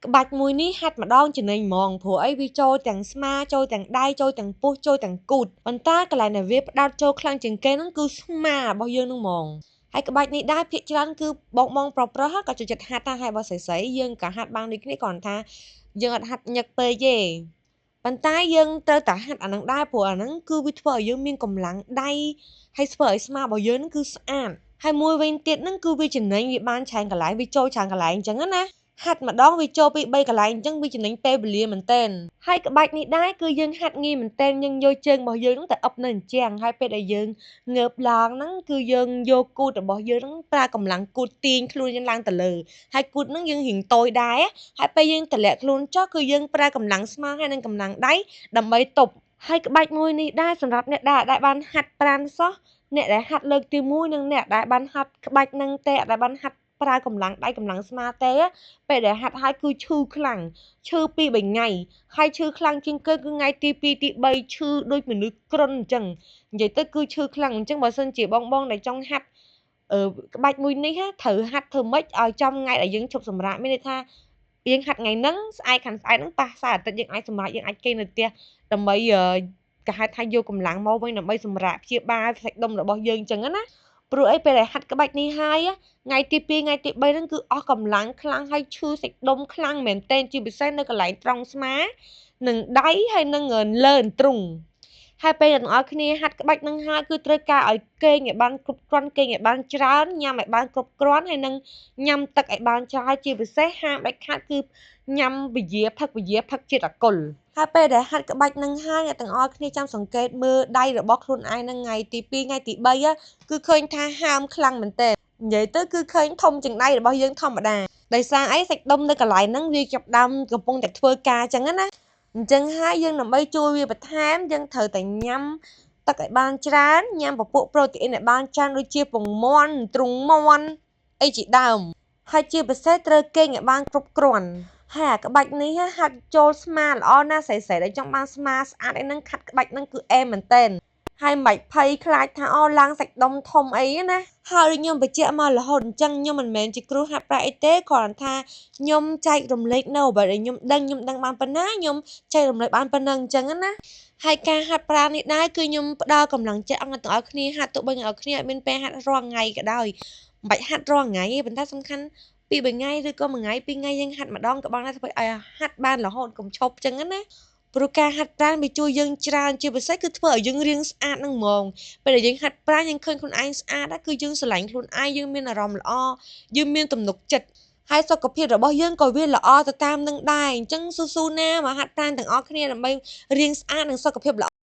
ក្បាច់មួយនេះហាត់ម្ដងចំណេញហ្មងព្រោះអីវាចូលទាំងស្មាចូលទាំងដៃចូលទាំងពោះចូលទាំងគូតប៉ុន្តែកន្លែងដែលវាផ្ដោតចូលខ្លាំងជាងគេហ្នឹងគឺស្មារបស់យើងហ្នឹងហ្មងហើយក្បាច់នេះដែរភាគច្រើនគឺបងប្រុសក៏ចូលចិត្តហាត់ដែរហើយបើស្រីៗយើងក៏ហាត់បានដូចគ្នាគ្រាន់ថាយើងអត់ហាត់ញឹកពេកទេប៉ុន្តែយើងត្រូវតែហាត់អាហ្នឹងដែរព្រោះអាហ្នឹងគឺវាធ្វើឲ្យយើងមានកម្លាំងដៃហើយធ្វើឲ្យស្មារបស់យើងហ្នឹងគឺស្អាតហើយមួយវិញទៀតហ្នឹងគឺវាចំណេញវាបានច្រើនកន្លែងវាចូលច្រើនកន្លែងអញ្ចឹងណាហាត់ម្ដងវាចូលពី3កន្លែងអញ្ចឹងវាចំណេញពេលវេលាមែនទែនហើយក្បាច់នេះដែរគឺយើងហាត់ងាយមែនទែនយើងយកជើងរបស់យើងហ្នឹងទៅអុបនៅអញ្ចឹងហើយពេលដែលយើងងើបឡើងហ្នឹងគឺយើងយកគូតរបស់យើងហ្នឹងប្រើកម្លាំងគូតទាញខ្លួនយើងឡើងទៅលើហើយគូតហ្នឹងយើងរៀងតូចដែរហើយពេលយើងតម្លាក់ខ្លួនចុះគឺយើងប្រើកម្លាំងស្មាហើយនិងកម្លាំងដៃដើម្បីទប់ហើយក្បាច់មួយនេះដែរសម្រាប់អ្នកដែលបានហាត់ប្រាណសោះអ្នកដែលហាត់លើកទី1និងអ្នកដែលបានហាត់ក្បាច់ហ្នឹងទេដែលបានហាត់ប្រើកម្លាំងដៃកម្លាំងស្មាទេពេលដែលហាត់ហើយគឺឈឺខ្លាំងឈឺ2 3ថ្ងៃហើយឈឺខ្លាំងជាងគេគឺថ្ងៃទី2ទី3ឈឺដូចមនុស្សគ្រុនអញ្ចឹងនិយាយទៅគឺឈឺខ្លាំងអញ្ចឹងបើសិនជាបងដែលចង់ហាត់ក្បាច់មួយនេះត្រូវហាត់ធ្វើម៉េចឲ្យចំថ្ងៃដែលយើងឈប់សម្រាកមានន័យថាយើងហាត់ថ្ងៃហ្នឹងស្អែកហ្នឹងប៉ះសៅរ៍អាទិត្យយើងអាចសម្រាកយើងអាចគេងនៅផ្ទះដើម្បីគេហៅថាយកកម្លាំងមកវិញដើម្បីសម្រាកព្យាបាលសាច់ដុំរបស់យើងអញ្ចឹងណាព្រោះអីពេលដែលហាត់ក្បាច់នេះហើយថ្ងៃទី2ថ្ងៃទី3ហ្នឹងគឺអស់កម្លាំងខ្លាំងហើយឈឺសាច់ដុំខ្លាំងមែនទែនជាពិសេសនៅកន្លែងត្រង់ស្មានិងដៃហើយនឹងលើអន្ទ្រូងហើយពេលទាំងអស់គ្នាហាត់ក្បាច់នឹងហើយគឺត្រូវការឲ្យគេងឲ្យបានគ្រប់គ្រាន់គេងឲ្យបានច្រើនញ៉ាំឲ្យបានគ្រប់គ្រាន់ហើយនឹងញ៉ាំទឹកឲ្យបានច្រើនជាពិសេសហាមដាច់ខាតគឺញ៉ាំវិយាផឹកជាតិអាល់កុលហើយពេលដែលហាត់ក្បាច់នឹងហើយអ្នកទាំងអស់គ្នាចាំសង្កេតមើលដៃរបស់ខ្លួនឯងនឹងថ្ងៃទី2ថ្ងៃទី3គឺឃើញថាហើមខ្លាំងមែនទែននិយាយទៅគឺឃើញធំជាងដៃរបស់យើងធម្មតាដោយសារអីសាច់ដុំនៅកន្លែងហ្នឹងវាចាប់ដើមកំពុងតែធ្វើការអញ្ចឹងណាអញ្ចឹងហើយយើងដើម្បីជួយវាបន្ថែមយើងត្រូវតែញ៉ាំទឹកឲ្យបានច្រើនញ៉ាំពពួកប្រូតេអ៊ីនឲ្យបានច្រើនដូចជាពងមាន់ទ្រូងមាន់អីជាដើមហើយជាពិសេសត្រូវគេងឲ្យបានគ្រប់គ្រាន់ហើយអាក្បាច់នេះហាត់ចូលស្មាល្អណាស់ស្រីៗដែលចង់បានស្មាស្អាតអីហ្នឹងខាត់ក្បាច់ហ្នឹងគឺអែមមែនទែនហើយមិនភ័យខ្លាចថាឡើងសាច់ដុំធំអីណាហើយខ្ញុំបញ្ជាក់មករហូតអញ្ចឹងខ្ញុំមិនមែនជាគ្រូហាត់ប្រាណអីទេគ្រាន់ថាខ្ញុំចែករំលែកនៅអ្វីដែលខ្ញុំដឹងបានប៉ុណ្ណាខ្ញុំចែករំលែកបានប៉ុណ្ណឹងអញ្ចឹងណាហើយការហាត់ប្រាណនេះដែរគឺខ្ញុំផ្ដល់កម្លាំងចិត្តឲ្យអ្នកទាំងអស់គ្នាហាត់ទោះបីអ្នកទាំងអស់គ្នាអត់មានពេលហាត់រាល់ថ្ងៃក៏ដោយមិនបាច់ហាត់រាល់ថ្ងៃទេប៉ុន្តែសំខាន់2 3ថ្ងៃឬក៏1ថ្ងៃ2ថ្ងៃយើងហាត់ម្ដងក៏បានដែរធ្វើឲ្យហាត់បានរហូតកុំឈប់អញ្ចឹងណាព្រោះការហាត់ប្រាណវាជួយយើងច្រើនជាពិសេសគឺធ្វើឲ្យយើងរាងស្អាតហ្នឹងហ្មងពេលដែលយើងហាត់ប្រាណយើងឃើញខ្លួនឯងស្អាតគឺយើងស្រឡាញ់ខ្លួនឯងយើងមានអារម្មណ៍ល្អយើងមានទំនុកចិត្តហើយសុខភាពរបស់យើងក៏វាល្អទៅតាមនឹងដែរអញ្ចឹងស៊ូណាមកហាត់ប្រាណទាំងអស់គ្នាដើម្បីរាងស្អាតនិងសុខភាពល្អ